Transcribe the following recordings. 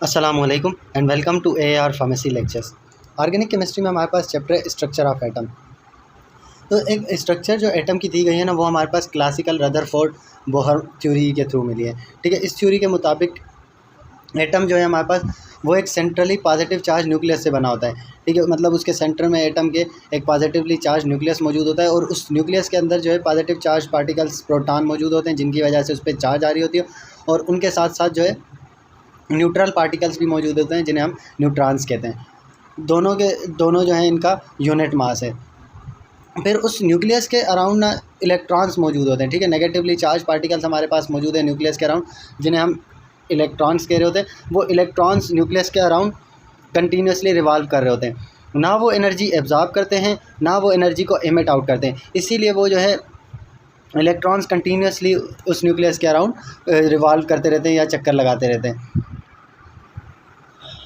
अस्सलामुअलैकुम and welcome to AAR pharmacy lectures. Organic chemistry में हमारे पास चैप्टर है स्ट्रक्चर ऑफ एटम। तो एक स्ट्रक्चर जो एटम की दी गई है ना, वो हमारे पास क्लासिकल रदरफोर्ड बोहर थ्योरी के थ्रू मिली है। ठीक है, इस थ्योरी के मुताबिक एटम जो है हमारे पास वो एक सेंट्रली पॉजिटिव चार्ज न्यूक्लियस से बना होता है। ठीक है, मतलब उसके सेंटर में एटम के एक पॉजिटिवली चार्ज न्यूक्लियस मौजूद होता है और उस न्यूक्लियस के अंदर जो है पॉजिटिव चार्ज पार्टिकल्स प्रोटॉन मौजूद होते हैं, जिनकी वजह से उस पर चार्ज आ रही होती है। और उनके साथ साथ जो है न्यूट्रल पार्टिकल्स भी मौजूद होते हैं, जिन्हें हम न्यूट्रॉन्स कहते हैं। दोनों जो है इनका यूनिट मास है। फिर उस न्यूक्लियस के अराउंड ना इलेक्ट्रॉन्स मौजूद होते हैं। ठीक है, नेगेटिवली चार्ज पार्टिकल्स हमारे पास मौजूद है न्यूक्लियस के अराउंड, जिन्हें हम इलेक्ट्रॉन्स कह रहे होते हैं। वो इलेक्ट्रॉन्स न्यूक्लियस के अराउंड कंटिन्यूसली रिवॉल्व कर रहे होते हैं। ना वो एनर्जी एब्जॉर्ब करते हैं, ना वो एनर्जी को एमिट आउट करते हैं। इसीलिए वो जो है इलेक्ट्रॉन्स कंटिन्यूसली उस न्यूक्लियस के अराउंड रिवॉल्व करते रहते हैं या चक्कर लगाते रहते हैं।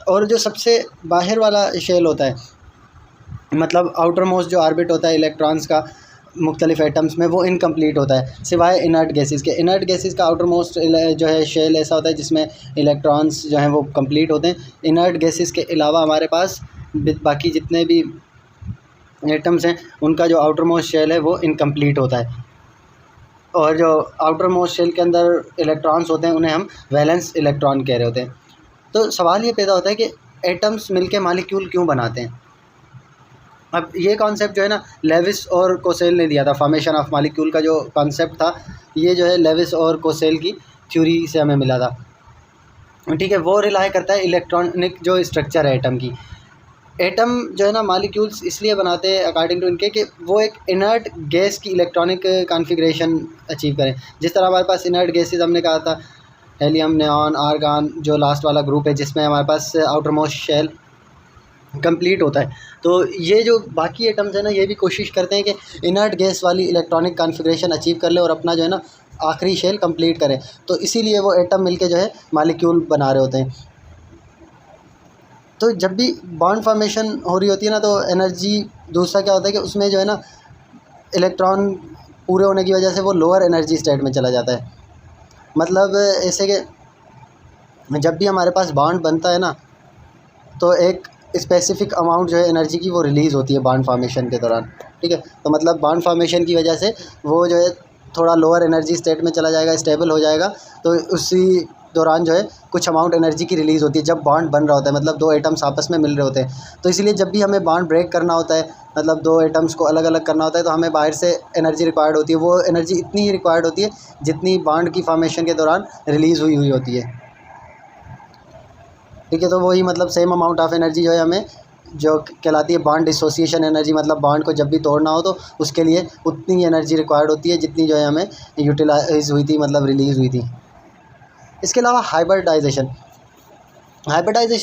और जो सबसे बाहर वाला शेल होता है, मतलब आउटर मोस्ट जो ऑर्बिट होता है इलेक्ट्रॉन्स का मुख्तलिफ एटम्स में, वो इनकम्प्लीट होता है सिवाय इनर्ट गैसेस के। इनर्ट गैसेस का आउटर मोस्ट जो है शेल ऐसा होता है जिसमें इलेक्ट्रॉन्स जो हैं वो कंप्लीट होते हैं। इनर्ट गैसेस के अलावा हमारे पास बाकी जितने भी एटम्स हैं उनका जो आउटर मोस्ट शेल है वो इनकम्प्लीट होता है। और जो आउटर मोस्ट शेल के अंदर इलेक्ट्रॉन्स होते हैं उन्हें हम वैलेंस इलेक्ट्रॉन कह रहे होते हैं। तो सवाल ये पैदा होता है कि एटम्स मिलके मॉलिक्यूल क्यों बनाते हैं। अब ये कॉन्सेप्ट जो है ना, लेविस और कोसेल ने दिया था। फॉर्मेशन ऑफ मॉलिक्यूल का जो कॉन्सेप्ट था, ये जो है लेविस और कोसेल की थ्योरी से हमें मिला था। ठीक है, वो रिलाई करता है इलेक्ट्रॉनिक जो स्ट्रक्चर है एटम की। एटम जो है ना मॉलिक्यूल्स इसलिए बनाते हैं अकॉर्डिंग टू इनके कि वो एक इनर्ट गैस की इलेक्ट्रॉनिक कॉन्फ़िगरेशन अचीव करें। जिस तरह हमारे पास इनर्ट गैसेज हमने कहा था, हेलियम, नियॉन, आर्गन, जो लास्ट वाला ग्रुप है जिसमें हमारे पास आउटर मोस्ट शेल कंप्लीट होता है। तो ये जो बाकी एटम्स हैं ना, ये भी कोशिश करते हैं कि इनर्ट गैस वाली इलेक्ट्रॉनिक कॉन्फ़िगरेशन अचीव कर ले और अपना जो है ना आखिरी शेल कंप्लीट करें। तो इसीलिए वो एटम मिलके जो है मॉलिक्यूल बना रहे होते हैं। तो जब भी बॉन्ड फॉर्मेशन हो रही होती है ना, तो एनर्जी दूसरा क्या होता है कि उसमें जो है ना इलेक्ट्रॉन पूरे होने की वजह से वो लोअर एनर्जी स्टेट में चला जाता है। मतलब ऐसे कि जब भी हमारे पास बॉन्ड बनता है ना, तो एक स्पेसिफ़िक अमाउंट जो है एनर्जी की वो रिलीज़ होती है बॉन्ड फॉर्मेशन के दौरान। ठीक है, तो मतलब बॉन्ड फॉर्मेशन की वजह से वो जो है थोड़ा लोअर एनर्जी स्टेट में चला जाएगा, स्टेबल हो जाएगा। तो उसी दौरान जो है कुछ अमाउंट एनर्जी की रिलीज़ होती है जब बॉन्ड बन रहा होता है, मतलब दो एटम्स आपस में मिल रहे होते हैं। तो इसलिए जब भी हमें बॉन्ड ब्रेक करना होता है, मतलब दो एटम्स को अलग अलग करना होता है, तो हमें बाहर से एनर्जी रिक्वायर्ड होती है। वो एनर्जी इतनी ही रिक्वायर्ड होती है जितनी बॉन्ड की फॉर्मेशन के दौरान रिलीज़ हुई होती है। ठीक है, तो वही मतलब सेम अमाउंट ऑफ एनर्जी जो है हमें जो कहलाती है बॉन्ड डिसोसिएशन एनर्जी, मतलब बॉन्ड को जब भी तोड़ना हो तो उसके लिए उतनी एनर्जी रिक्वायर्ड होती है जितनी जो है हमें यूटिलाइज हुई थी, मतलब रिलीज़ हुई थी। इसके अलावा हाइब्रिडाइजेशन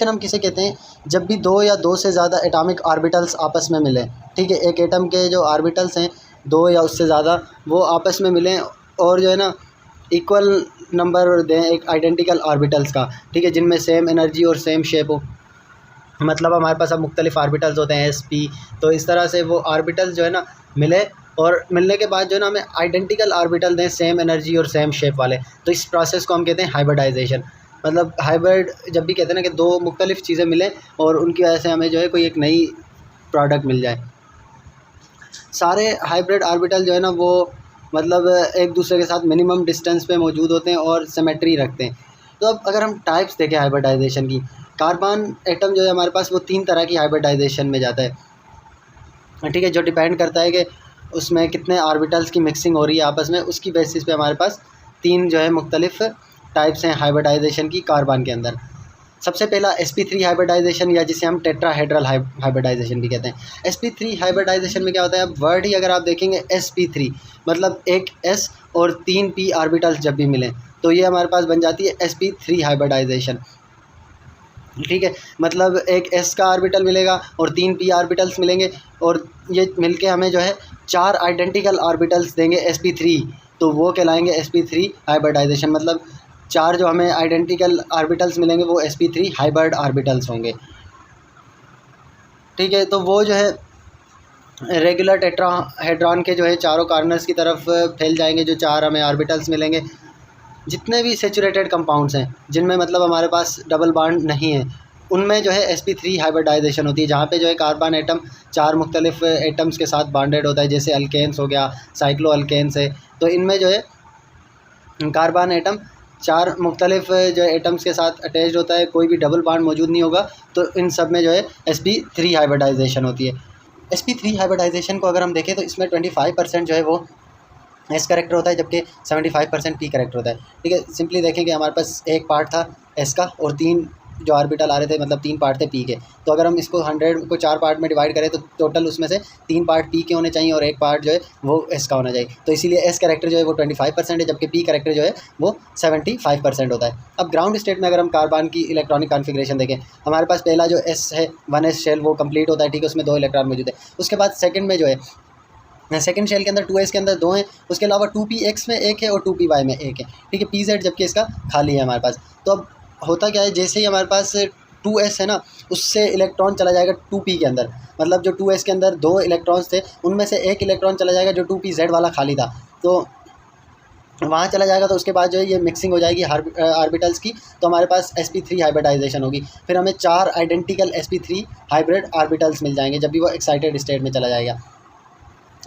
हम किसे कहते हैं, जब भी दो या दो से ज़्यादा एटॉमिक ऑर्बिटल्स आपस में मिलें। ठीक है, एक एटम के जो ऑर्बिटल्स हैं दो या उससे ज़्यादा, वो आपस में मिलें और जो है ना इक्वल नंबर दें एक आइडेंटिकल ऑर्बिटल्स का। ठीक है, जिनमें सेम एनर्जी और सेम शेप हो। मतलब हमारे पास अब मुख्तलिफ ऑर्बिटल्स होते हैं SP। तो इस तरह से वो ऑर्बिटल्स जो है ना मिले और मिलने के बाद जो है ना हमें आइडेंटिकल ऑर्बिटल दें सेम एनर्जी और सेम शेप वाले। तो इस प्रोसेस को हम कहते हैं हाइब्रिडाइजेशन। मतलब हाइब्रिड जब भी कहते हैं ना कि दो मुख्तलिफ चीज़ें मिलें और उनकी वजह से हमें जो है कोई एक नई प्रोडक्ट मिल जाए। सारे हाइब्रिड ऑर्बिटल जो है ना वो मतलब एक दूसरे के साथ मिनिमम डिस्टेंस पे मौजूद होते हैं और सिमेट्री रखते हैं। तो अब अगर हम टाइप्स देखें हाइब्रिडाइजेशन की, कार्बन एटम जो है हमारे पास वो 3 तरह की हाइब्रिडाइजेशन में जाता है। ठीक है, जो डिपेंड करता है कि उसमें कितने ऑर्बिटल्स की मिक्सिंग हो रही है आपस में, उसकी बेसिस पे हमारे पास 3 जो है मुख्तलिफ टाइप्स हैं हाइब्रिडाइजेशन की कार्बन के अंदर। सबसे पहला sp3 हाइब्रिडाइजेशन, या जिसे हम टेट्राहेड्रल हाइब्रिडाइजेशन भी कहते हैं। sp3 हाइब्रिडाइजेशन में क्या होता है, अब वर्ड ही अगर आप देखेंगे sp3 मतलब एक s और 3 p ऑर्बिटल्स जब भी मिलें तो ये हमारे पास बन जाती है sp3 हाइब्रिडाइजेशन। ठीक है, मतलब एक s का ऑर्बिटल मिलेगा और 3 p ऑर्बिटल्स मिलेंगे और ये मिलके हमें जो है 4 आइडेंटिकल ऑर्बिटल्स देंगे sp3, तो वो कहलाएंगे sp3 हाइब्रिडाइजेशन। मतलब 4 जो हमें आइडेंटिकल ऑर्बिटल्स मिलेंगे वो sp3 हाइब्रिड ऑर्बिटल्स होंगे। ठीक है, तो वो जो है रेगुलर टेट्राहेड्रॉन के जो है चारों कॉर्नर्स की तरफ फैल जाएंगे, जो 4 हमें ऑर्बिटल्स मिलेंगे। जितने भी सेचुरेटेड कंपाउंड्स हैं जिनमें मतलब हमारे पास डबल बॉन्ड नहीं है, उनमें जो है sp3 हाइब्रिडाइजेशन होती है, जहाँ पे जो है कार्बन एटम 4 मुख्तलिफ एटम्स के साथ बॉन्डेड होता है, जैसे अल्केन्स हो गया, साइक्लो अल्केन्स है। तो इनमें जो है कार्बन एटम 4 मुख्तलिफ जो है एटम्स के साथ अटैच्ड होता है, कोई भी डबल बॉन्ड मौजूद नहीं होगा। तो इन सब में जो है sp3 हाइब्रिडाइजेशन होती है। sp3 हाइब्रिडाइजेशन को अगर हम देखें तो इसमें 25% जो है वो एस करेक्टर होता है, जबकि 75% पी करेक्टर होता है। ठीक है, सिंपली देखेंगे हमारे पास एक पार्ट था एस का और 3 जो ऑर्बिटल आ रहे थे, मतलब 3 पार्ट थे पी के। तो अगर हम इसको 100 को 4 पार्ट में डिवाइड करें तो टोटल उसमें से 3 पार्ट पी के होने चाहिए और एक पार्ट जो है वो एस का होना चाहिए। तो इसीलिए एस करेक्टर जो है वो 25% है, जबकि पी करेक्टर जो है वो 75% होता है। अब ग्राउंड स्टेट में अगर हम कार्बन की इलेक्ट्रॉनिक कॉन्फिगरेशन देखें, हमारे पास पहला जो एस है 1s शेल वो कंप्लीट होता है। ठीक है, उसमें 2 इलेक्ट्रॉन मौजूद है। उसके बाद सेकंड में जो है सेकंड शेल के अंदर 2s के अंदर 2 हैं, उसके अलावा 2px में 1 है और 2py में 1 है। ठीक है, pz जबकि इसका खाली है हमारे पास। तो अब होता क्या है, जैसे ही हमारे पास 2s है ना, उससे इलेक्ट्रॉन चला जाएगा 2p के अंदर, मतलब जो 2s के अंदर 2 इलेक्ट्रॉन्स थे उनमें से 1 इलेक्ट्रॉन चला जाएगा जो 2pz वाला खाली था, तो वहाँ चला जाएगा। तो उसके बाद जो है ये मिक्सिंग हो जाएगी आर्बिटल्स की, तो हमारे पास sp3 हाइब्रिडाइजेशन होगी। फिर हमें 4 आइडेंटिकल sp3 हाइब्रिड आर्बिटल्स मिल जाएंगे जब भी वो एक्साइटेड स्टेट में चला जाएगा।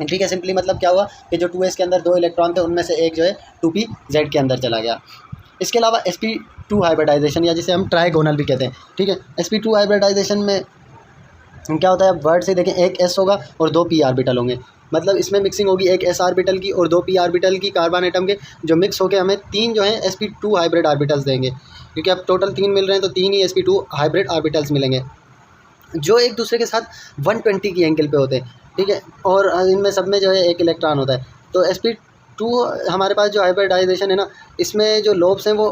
ठीक है, सिंपली मतलब क्या हुआ कि जो 2s के अंदर 2 इलेक्ट्रॉन थे उनमें से एक जो है 2pz के अंदर चला गया। इसके अलावा sp2 हाइब्रिडाइजेशन या जिसे हम ट्राइगोनल भी कहते हैं। ठीक है, sp2 हाइब्रिडाइजेशन में क्या होता है, वर्ड से देखें, एक s होगा और 2 p आर्बिटल होंगे, मतलब इसमें मिक्सिंग होगी एक s आर्बिटल की और 2 p आर्बिटल की कार्बन एटम के, जो मिक्स होकर हमें 3 जो है sp2 हाइब्रिड आर्बिटल्स देंगे, क्योंकि अब टोटल 3 मिल रहे हैं तो 3 ही sp2 हाइब्रिड आर्बिटल्स मिलेंगे जो एक दूसरे के साथ 120 की एंगल पे होते हैं। ठीक है, और इनमें सब में जो है एक इलेक्ट्रॉन होता है। तो sp2 हमारे पास जो हाइब्रिडाइजेशन है ना, इसमें जो लोब्स हैं वो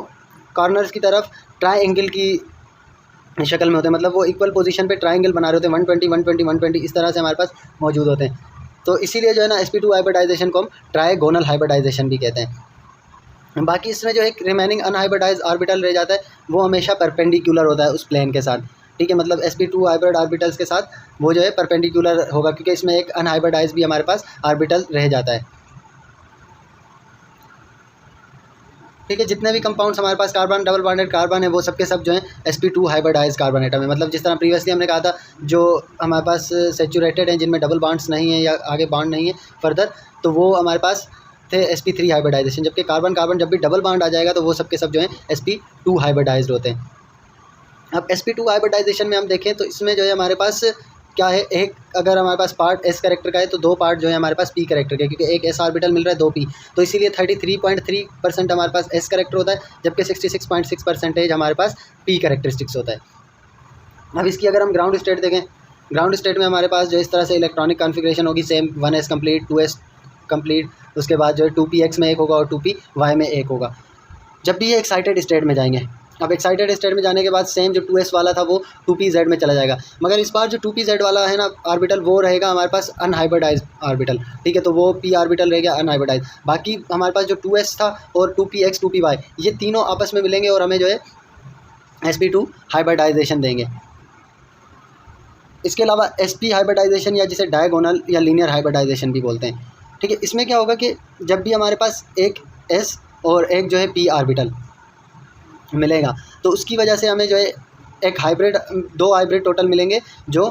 कॉर्नर्स की तरफ ट्राइंगल की शक्ल में होते हैं, मतलब वो इक्वल पोजीशन पे ट्राइंगल बना रहे होते हैं, 120 120 120 इस तरह से हमारे पास मौजूद होते हैं। तो इसीलिए जो है ना sp2 हाइब्रिडाइजेशन को हम ट्राइगोनल हाइब्रिडाइजेशन भी कहते हैं। बाकी इसमें जो एक रिमेनिंग अनहाइब्रिडाइज ऑर्बिटल रह जाता है वो हमेशा परपेंडिकुलर होता है उस प्लेन के साथ। ठीक है, मतलब sp2 हाइब्रिड ऑर्बिटल्स के साथ वो जो है परपेंडिकुलर होगा, क्योंकि इसमें एक अनहाइब्रिडाइज भी हमारे पास ऑर्बिटल रह जाता है। ठीक है, जितने भी कंपाउंड्स हमारे पास कार्बन डबल बॉन्डेड कार्बन है वो सबके सब जो है sp2 हाइब्रिडाइज कार्बन एटम है। मतलब जिस तरह प्रीवियसली हमने कहा था जो हमारे पास सेचुरेटेड हैं जिनमें डबल बॉन्ड्स नहीं है या आगे बॉन्ड नहीं है फर्दर, तो वो हमारे पास थे sp3 हाइब्रिडाइजेशन, जबकि कार्बन कार्बन जब भी डबल बॉन्ड आ जाएगा तो वो सबके सब जो है sp2 हाइब्रिडाइज्ड होते हैं। अब sp2 हाइब्रिडाइजेशन में हम देखें तो इसमें जो है हमारे पास क्या है, एक अगर हमारे पास पार्ट s करेक्टर का है तो 2 पार्ट जो है हमारे पास p करेक्टर के, क्योंकि एक s ऑर्बिटल मिल रहा है 2 p, तो इसीलिए 33.3% हमारे पास s करेक्टर होता है, जबकि 66.6% हमारे पास p करेक्टरिस्टिक्स होता है। अब इसकी अगर हम ग्राउंड स्टेट देखें, ग्राउंड स्टेट में हमारे पास जो इस तरह से इलेक्ट्रॉनिक कॉन्फ़िगरेशन होगी, same 1s complete, 2s complete, उसके बाद जो है 2px में 1 होगा और 2py में 1 होगा जब भी ये एक्साइटेड स्टेट में जाएंगे। अब एक्साइटेड स्टेट में जाने के बाद सेम जो 2s वाला था वो 2pz में चला जाएगा, मगर इस बार जो 2pz वाला है ना ऑर्बिटल वो रहेगा हमारे पास अनहाइब्रिडाइज ऑर्बिटल। ठीक है, तो वो p ऑर्बिटल रह गया अनहाइब्रिडाइज। बाकी हमारे पास जो 2s था और 2px 2py ये तीनों आपस में मिलेंगे और हमें जो है sp2 हाइब्रिडाइजेशन देंगे। इसके अलावा sp हाइब्रिडाइजेशन या जिसे डायगोनल या लीनियर हाइब्रिडाइजेशन भी बोलते हैं। ठीक है, इसमें क्या होगा कि जब भी हमारे पास एक s और एक जो है p ऑर्बिटल मिलेगा तो उसकी वजह से हमें जो है एक हाइब्रिड 2 हाइब्रिड टोटल मिलेंगे जो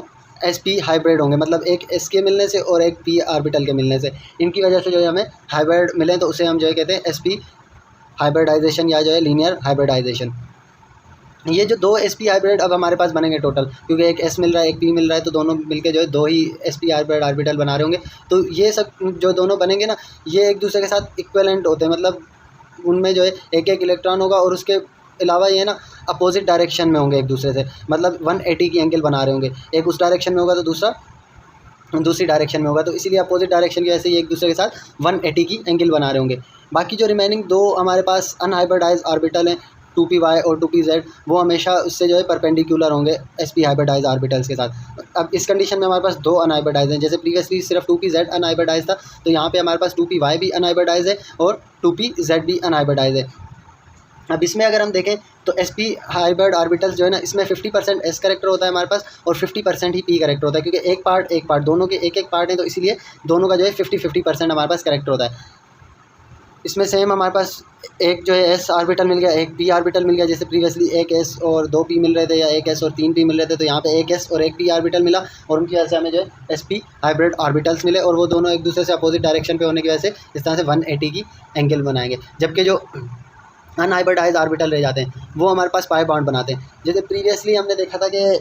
sp हाइब्रिड होंगे, मतलब एक s के मिलने से और एक p ऑर्बिटल के मिलने से, इनकी वजह से जो है हमें हाइब्रिड मिले तो उसे हम जो है कहते हैं sp हाइब्रिडाइजेशन या जो है लीनियर हाइब्रिडाइजेशन। ये जो 2 sp हाइब्रिड अब हमारे पास बनेंगे टोटल, क्योंकि एक s मिल रहा है एक p मिल रहा है, तो दोनों मिलके जो है 2 ही sp हाइब्रिड ऑर्बिटल बना रहे होंगे। तो ये सब जो दोनों बनेंगे ना ये एक दूसरे के साथ इक्विवेलेंट होते हैं, मतलब उनमें जो है एक एक इलेक्ट्रॉन होगा और उसके अलावा ये ना अपोजिट डायरेक्शन में होंगे एक दूसरे से, मतलब 180 की एंगल बना रहे होंगे, एक उस डायरेक्शन में होगा तो दूसरा दूसरी डायरेक्शन में होगा, तो इसीलिए अपोजिट डायरेक्शन की वजह से ये एक दूसरे के साथ 180 की एंगल बना रहे होंगे। बाकी जो रिमेनिंग 2 हमारे पास अनहाइब्रिडाइज ऑर्बिटल हैं 2py और 2pz वो हमेशा उससे जो है परपेंडिकुलर होंगे sp हाइब्रिडाइज ऑर्बिटल्स के साथ। अब इस कंडीशन में हमारे पास 2 अनहाइब्रिडाइज हैं, जैसे प्रीवियसली सिर्फ 2pz अनहाइब्रिडाइज था तो यहाँ पे हमारे पास 2py भी अनहाइब्रिडाइज है और 2pz भी अनहाइब्रिडाइज है। अब इसमें अगर हम देखें तो sp हाइब्रिड ऑर्बिटल्स जो है ना इसमें 50% s करेक्टर होता है हमारे पास और 50% ही p करेक्टर होता है, क्योंकि एक पार्ट दोनों के एक एक पार्ट है, तो इसीलिए दोनों का जो है 50-50% हमारे पास करेक्टर होता है। इसमें सेम हमारे पास एक जो है एस ऑर्बिटल मिल गया, एक पी ऑर्बिटल मिल गया। जैसे प्रीवियसली एक एस और 2 पी मिल रहे थे, या एक एस और 3 पी मिल रहे थे, तो यहाँ पे एक एस और एक पी ऑर्बिटल मिला, और उनकी वजह से हमें जो है एस पी हाइब्रिड ऑर्बिटल्स मिले, और वो दोनों एक दूसरे से अपोजिट डायरेक्शन पे होने की वजह से इस तरह से 180 की एंगल बनाएंगे। जबकि जो अनहाइब्रिडाइज ऑर्बिटल रह जाते हैं वो हमारे पास पाई बॉन्ड बनाते हैं। जैसे प्रीवियसली हमने देखा था कि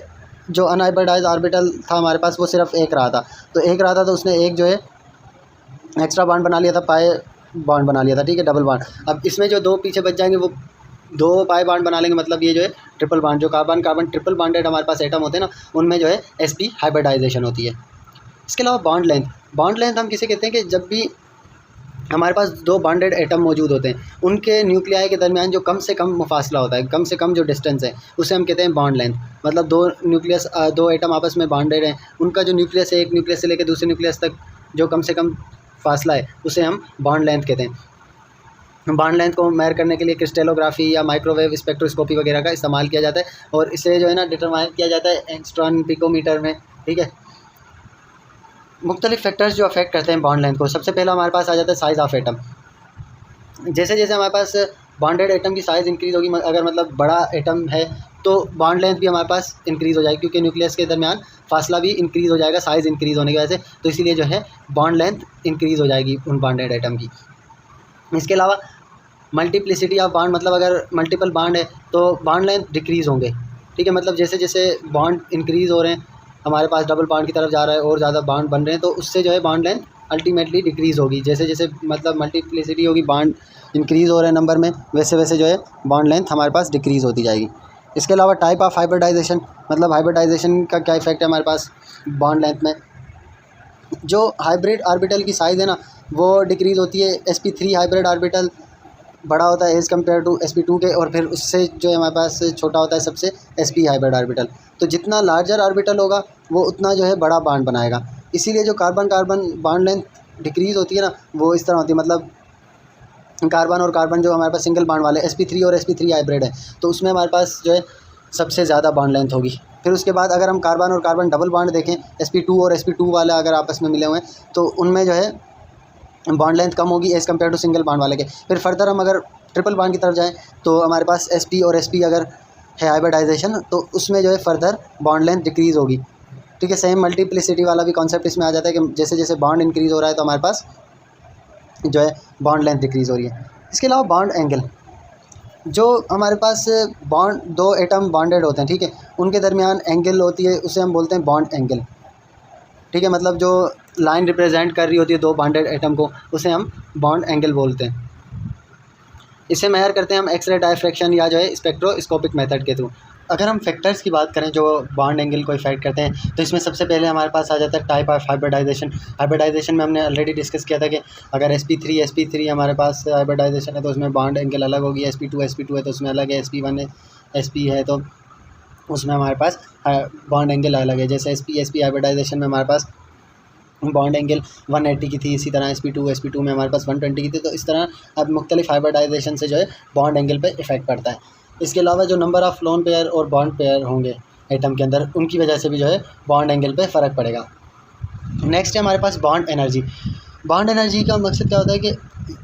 जो अनहाइब्रिडाइज ऑर्बिटल था हमारे पास वो सिर्फ एक रहा था, तो उसने एक जो है एक्स्ट्रा बॉन्ड बना लिया था, पाई बॉन्ड बना लिया था, ठीक है, डबल बॉन्ड। अब इसमें जो 2 पीछे बच जाएंगे वो 2 पाई बॉन्ड बना लेंगे, मतलब ये जो है ट्रिपल बॉन्ड, जो कार्बन कार्बन ट्रिपल बॉन्डेड हमारे पास एटम होते हैं ना, उनमें जो है sp हाइब्रिडाइजेशन होती है। इसके अलावा बॉन्ड लेंथ हम किसे कहते हैं कि जब भी हमारे पास 2 बॉन्डेड एटम मौजूद होते हैं, उनके न्यूक्लियाई के दरमियान जो कम से कम फासला होता है, कम से कम जो डिस्टेंस है, उसे हम कहते हैं बॉन्ड लेंथ। मतलब 2 एटम आपस में बॉन्डेड हैं, उनका जो न्यूक्लियस है, एक न्यूक्लियस से लेकर दूसरे न्यूक्लियस तक जो कम से कम फासला है, उसे हम बॉन्ड लेंथ कहते हैं। बॉन्ड लेंथ को मेजर करने के लिए क्रिस्टलोग्राफी या माइक्रोवेव स्पेक्ट्रोस्कोपी वगैरह का इस्तेमाल किया जाता है, और इसे जो है ना डिटरमाइन किया जाता है एंगस्ट्रॉन पिकोमीटर में, ठीक है। मुख्तलिफ फैक्टर्स जो अफेक्ट करते हैं बॉन्ड लेंथ को, सबसे पहला हमारे पास आ जाता है साइज़ ऑफ एटम। जैसे जैसे हमारे पास बॉन्डेड एटम की साइज़ इंक्रीज़ होगी, अगर मतलब बड़ा एटम है तो बॉन्ड लेंथ भी हमारे पास इंक्रीज़ हो जाएगी, क्योंकि न्यूक्लियस के दरमियान फासला भी इंक्रीज़ हो जाएगा साइज़ इंक्रीज़ होने की वजह से, तो इसीलिए जो है बॉन्ड लेंथ इंक्रीज़ हो जाएगी उन बॉन्डेड एटम की। इसके अलावा मल्टीप्लिसिटी ऑफ बॉन्ड, मतलब अगर मल्टीपल बॉन्ड है तो बॉन्ड लेंथ डिक्रीज़ होंगे, ठीक है। मतलब जैसे जैसे बॉन्ड इंक्रीज़ हो रहे हैं, हमारे पास डबल बॉन्ड की तरफ जा रहा है और ज़्यादा बॉन्ड बन रहे हैं, तो उससे जो है बॉन्ड लेंथ अल्टीमेटली डिक्रीज़ होगी। जैसे जैसे मतलब मल्टीप्लिसिटी होगी, बॉन्ड इंक्रीज़ हो रहे हैं नंबर में, वैसे वैसे जो है बॉन्ड लेंथ हमारे पास डिक्रीज़ होती जाएगी। इसके अलावा टाइप ऑफ हाइब्रिडाइजेशन, मतलब हाइब्रिडाइजेशन का क्या इफेक्ट है हमारे पास बॉन्ड लेंथ में। जो हाइब्रिड ऑर्बिटल की साइज़ है ना वो डिक्रीज़ होती है। sp3 हाइब्रिड ऑर्बिटल बड़ा होता है एज़ कम्पेयर टू sp2 के, और फिर उससे जो है हमारे पास छोटा होता है सबसे sp हाइब्रिड ऑर्बिटल। तो जितना लार्जर ऑर्बिटल होगा वो उतना जो है बड़ा बॉन्ड बनाएगा। इसीलिए जो carbon carbon bond length decrease होती है ना वो इस तरह होती है, मतलब कार्बन और कार्बन जो हमारे पास सिंगल बॉन्ड वाले sp3 और sp3 हाइब्रिड है, तो उसमें हमारे पास जो है सबसे ज़्यादा बॉन्ड लेंथ होगी। फिर उसके बाद अगर हम कार्बन और कार्बन डबल बॉन्ड देखें, sp2 और sp2 वाले अगर आपस में मिले हुए हैं तो उनमें जो है बॉन्ड लेंथ कम होगी as compare to single bond वाले के। फिर फर्दर हम अगर ट्रिपल बॉन्ड की तरफ जाएँ तो हमारे पास sp और sp अगर है हाइब्रिडाइजेशन तो उसमें जो है फर्दर बॉन्ड लेंथ डिक्रीज़ होगी, ठीक है। सेम मल्टीप्लिसिटी वाला भी कॉन्सेप्ट इसमें आ जाता है कि जैसे जैसे बॉन्ड इंक्रीज़ हो रहा है तो हमारे पास जो है बॉन्ड लेंथ डिक्रीज़ हो रही है। इसके अलावा बॉन्ड एंगल, जो हमारे पास बॉन्ड 2 एटम बॉन्डेड होते हैं, ठीक है, उनके दरमियान एंगल होती है, उसे हम बोलते हैं बॉन्ड एंगल, ठीक है। मतलब जो लाइन रिप्रेजेंट कर रही होती है 2 बॉन्डेड एटम को, उसे हम बॉन्ड एंगल बोलते हैं। इसे मेजर करते हैं हम एक्सरे डायफ्रैक्शन या जो है स्पेक्ट्रोस्कोपिक मेथड के थ्रू। अगर हम फैक्टर्स की बात करें जो बॉन्ड एंगल को इफेक्ट करते हैं, तो इसमें सबसे पहले हमारे पास आ जाता है टाइप ऑफ हाइब्रिडाइजेशन। हाइब्रिडाइजेशन में हमने ऑलरेडी डिस्कस किया था कि अगर sp3 हमारे पास हाइब्रिडाइजेशन है तो उसमें बॉन्ड एंगल अलग होगी, sp2 है तो उसमें अलग है, sp1 sp है तो उसमें हमारे पास बॉन्ड एंगल अलग है। जैसे sp हाइब्रिडाइजेशन में हमारे पास बॉन्ड एंगल 180 की थी, इसी तरह sp2 में हमारे पास 120 की थी। तो इस तरह अब मुख्तलिफ हाइब्रिडाइजेशन से जो है बॉन्ड एंगल पे इफेक्ट पड़ता है। इसके अलावा जो नंबर ऑफ़ लोन पेयर और बॉन्ड पेयर होंगे एटम के अंदर, उनकी वजह से भी जो है बॉन्ड एंगल पे फ़र्क पड़ेगा। नेक्स्ट है हमारे पास बॉन्ड एनर्जी। बॉन्ड एनर्जी का मकसद क्या होता है कि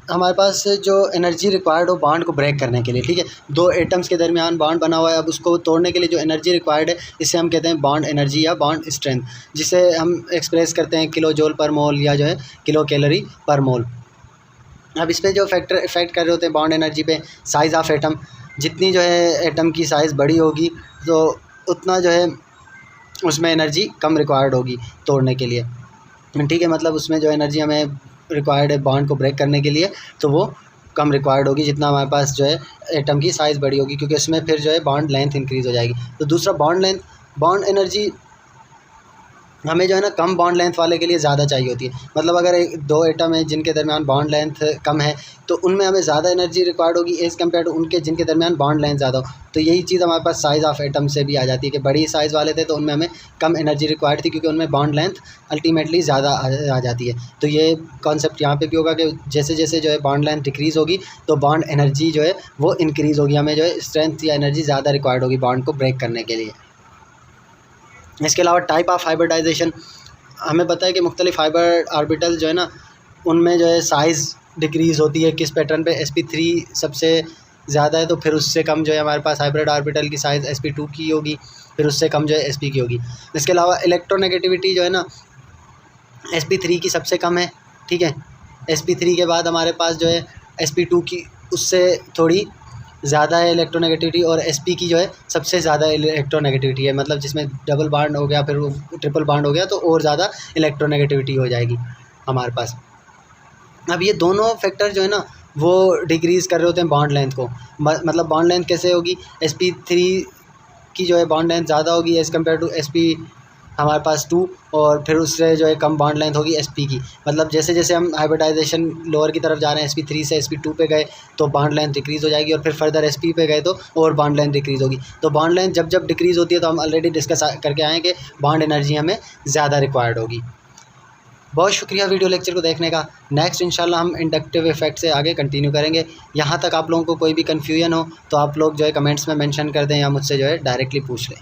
हमारे पास जो एनर्जी रिक्वायर्ड हो बॉन्ड को ब्रेक करने के लिए, ठीक है, 2 एटम्स के दरमियान बॉन्ड बना हुआ है, अब उसको तोड़ने के लिए जो एनर्जी रिक्वायर्ड है इसे हम कहते हैं बॉन्ड एनर्जी या बॉन्ड स्ट्रेंथ, जिसे हम एक्सप्रेस करते हैं किलो जूल पर मोल या जो है किलो कैलोरी पर मोल। अब इस पर जो फैक्टर इफेक्ट कर रहे होते हैं बॉन्ड एनर्जी पे, साइज़ ऑफ एटम, जितनी जो है एटम की साइज़ बड़ी होगी तो उतना जो है उसमें एनर्जी कम रिक्वायर्ड होगी तोड़ने के लिए, ठीक है। मतलब उसमें जो एनर्जी हमें रिक्वायर्ड है बॉन्ड को ब्रेक करने के लिए तो वो कम रिक्वायर्ड होगी जितना हमारे पास जो है एटम की साइज़ बड़ी होगी, क्योंकि उसमें फिर जो है बॉन्ड लेंथ इंक्रीज़ हो जाएगी। तो दूसरा बॉन्ड एनर्जी हमें जो है ना कम बॉन्ड लेंथ वाले के लिए ज़्यादा चाहिए होती है। मतलब अगर 2 एटम है जिनके दरमियान बॉन्ड लेंथ कम है तो उनमें हमें ज़्यादा एनर्जी रिक्वायर्ड होगी एज़ कम्पेयर टू उनके जिनके दरमियान बॉन्ड लेंथ ज़्यादा हो। तो यही चीज़ हमारे पास साइज़ ऑफ एटम से भी आ जाती है कि बड़ी साइज़ वाले थे तो उनमें हमें कम एनर्जी रिक्वायर्ड थी, क्योंकि उनमें बॉन्ड लेंथ अल्टीमेटली ज़्यादा आ जाती है। तो ये कॉन्सेप्ट यहाँ पे भी होगा कि जैसे जैसे जो है बॉन्ड लेंथ डिक्रीज़ होगी तो बॉन्ड एनर्जी जो है वो इंक्रीज़ होगी, हमें जो है स्ट्रेंथ या एनर्जी ज़्यादा रिक्वायर्ड होगी बॉन्ड को ब्रेक करने के लिए। इसके अलावा टाइप ऑफ हाइब्रिडाइजेशन, हमें पता है कि मुख्तलिफ हाइब्रिड ऑर्बिटल जो है ना उनमें जो है साइज़ डिक्रीज़ होती है किस पैटर्न पे, sp3 सबसे ज़्यादा है तो फिर उससे कम जो है हमारे पास हाइब्रिड ऑर्बिटल की साइज़ sp2 की होगी, फिर उससे कम जो है sp की होगी। इसके अलावा इलेक्ट्रोनेगेटिविटी जो है ना sp3 की सबसे कम है, ठीक है। sp3 के बाद हमारे पास जो है sp2 की उससे थोड़ी ज़्यादा है इलेक्ट्रोनेगेटिविटी, और sp की जो है सबसे ज़्यादा इलेक्ट्रोनेगेटिविटी है, मतलब जिसमें डबल बॉन्ड हो गया फिर वो ट्रिपल बॉन्ड हो गया तो और ज़्यादा इलेक्ट्रोनेगेटिविटी हो जाएगी हमारे पास। अब ये दोनों फैक्टर जो है ना वो डिक्रीज़ कर रहे होते हैं बॉन्ड लेंथ को। मतलब बॉन्ड लेंथ कैसे होगी, sp3 की जो है बॉन्ड लेंथ ज़्यादा होगी एज़ कम्पेयर टू sp हमारे पास 2, और फिर उससे जो है कम बॉन्ड लेंथ होगी sp की। मतलब जैसे जैसे हम हाइब्रिडाइजेशन लोअर की तरफ जा रहे हैं, sp3 से sp2 पे गए तो बॉन्ड लेंथ डिक्रीज़ हो जाएगी, और फिर फर्दर sp पे गए तो और बॉन्ड लेंथ डिक्रीज़ होगी। तो बॉन्ड लेंथ जब जब डिक्रीज़ होती है तो हम ऑलरेडी डिस्कस करके आए कि बॉन्ड एनर्जी हमें ज़्यादा रिक्वायर्ड होगी। बहुत शुक्रिया वीडियो लेक्चर को देखने का। नेक्स्ट इंशाल्लाह हम इंडक्टिव इफेक्ट से आगे कंटिन्यू करेंगे। यहाँ तक आप लोगों को कोई भी कन्फ्यूजन हो तो आप लोग जो है कमेंट्स में मेंशन कर दें या मुझसे जो है डायरेक्टली पूछ लें।